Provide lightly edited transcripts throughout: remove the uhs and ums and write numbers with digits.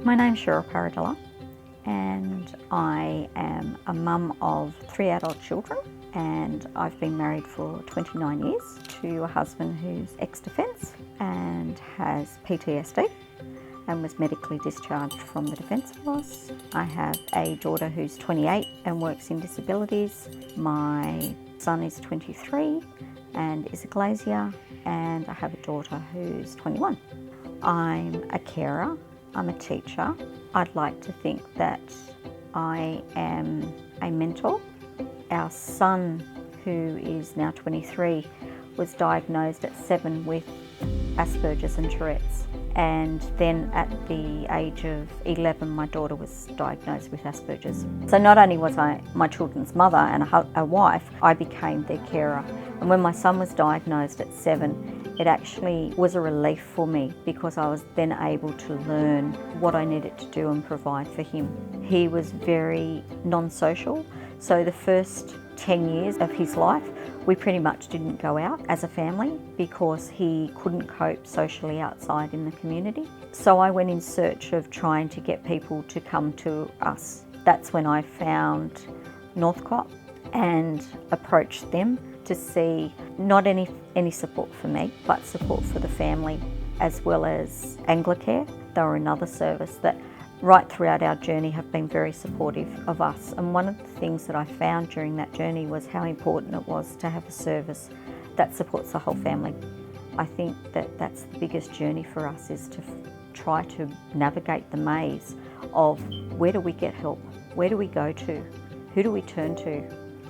My name's Cheryl Paradella and I am a mum of 3 adult children, and I've been married for 29 years to a husband who's ex-defence and has PTSD and was medically discharged from the Defence Force. I have a daughter who's 28 and works in disabilities. My son is 23 and is a glazier, and I have a daughter who's 21. I'm a carer. I'm a teacher. I'd like to think that I am a mentor. Our son, who is now 23, was diagnosed at 7 with Asperger's and Tourette's. And then at the age of 11, my daughter was diagnosed with Asperger's. So not only was I my children's mother and a wife, I became their carer. And when my son was diagnosed at 7, it actually was a relief for me because I was then able to learn what I needed to do and provide for him. He was very non-social, so the first 10 years of his life, we pretty much didn't go out as a family because he couldn't cope socially outside in the community. So I went in search of trying to get people to come to us. That's when I found Northcott and approached them to see not any support for me, but support for the family, as well as Anglicare. They were another service that right throughout our journey have been very supportive of us. And one of the things that I found during that journey was how important it was to have a service that supports the whole family. I think that that's the biggest journey for us, is to try to navigate the maze of where do we get help, where do we go to, who do we turn to,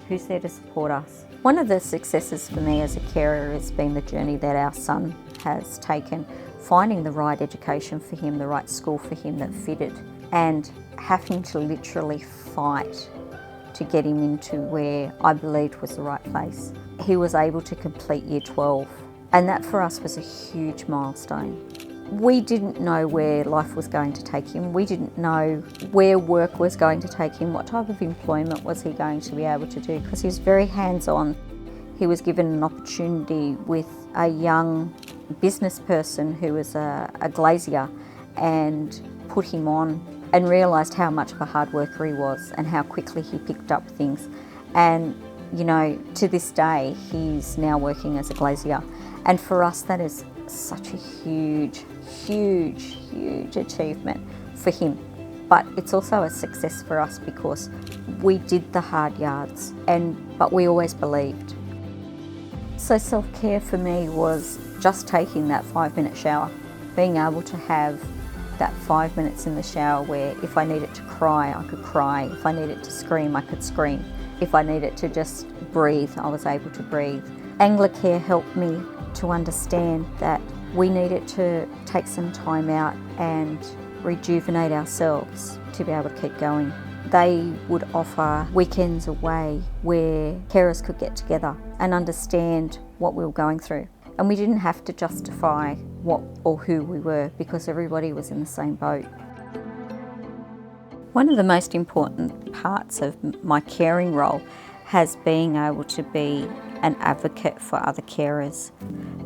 who's there to support us. One of the successes for me as a carer has been the journey that our son has taken, finding the right education for him, the right school for him that fitted, and having to literally fight to get him into where I believed was the right place. He was able to complete Year 12, and that for us was a huge milestone. We didn't know where life was going to take him. We didn't know where work was going to take him, what type of employment was he going to be able to do, because he was very hands-on. He was given an opportunity with a young business person who was a glazier, and put him on and realised how much of a hard worker he was and how quickly he picked up things. And you know, to this day, he's now working as a glazier. And for us, that is such a huge achievement for him. But it's also a success for us because we did the hard yards, but we always believed. So self-care for me was just taking that 5-minute shower, being able to have that 5 minutes in the shower where if I needed to cry, I could cry. If I needed to scream, I could scream. If I needed to just breathe, I was able to breathe. Anglicare helped me to understand that we needed to take some time out and rejuvenate ourselves to be able to keep going. They would offer weekends away where carers could get together and understand what we were going through. And we didn't have to justify what or who we were because everybody was in the same boat. One of the most important parts of my caring role has been able to be an advocate for other carers.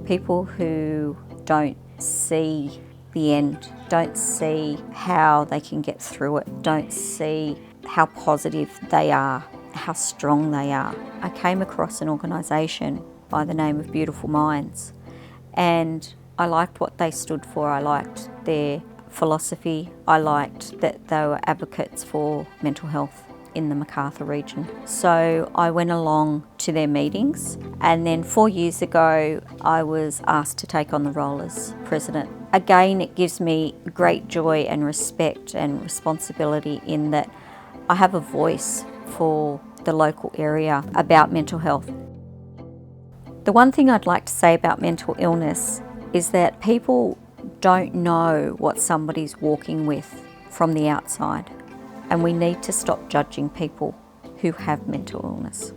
People who don't see the end, don't see how they can get through it, don't see how positive they are, how strong they are. I came across an organisation by the name of Beautiful Minds, and I liked what they stood for. I liked their philosophy. I liked that they were advocates for mental health in the Macarthur region. So I went along to their meetings, and then 4 years ago I was asked to take on the role as president. Again, it gives me great joy and respect and responsibility in that I have a voice for the local area about mental health. The one thing I'd like to say about mental illness is that people don't know what somebody's walking with from the outside, and we need to stop judging people who have mental illness.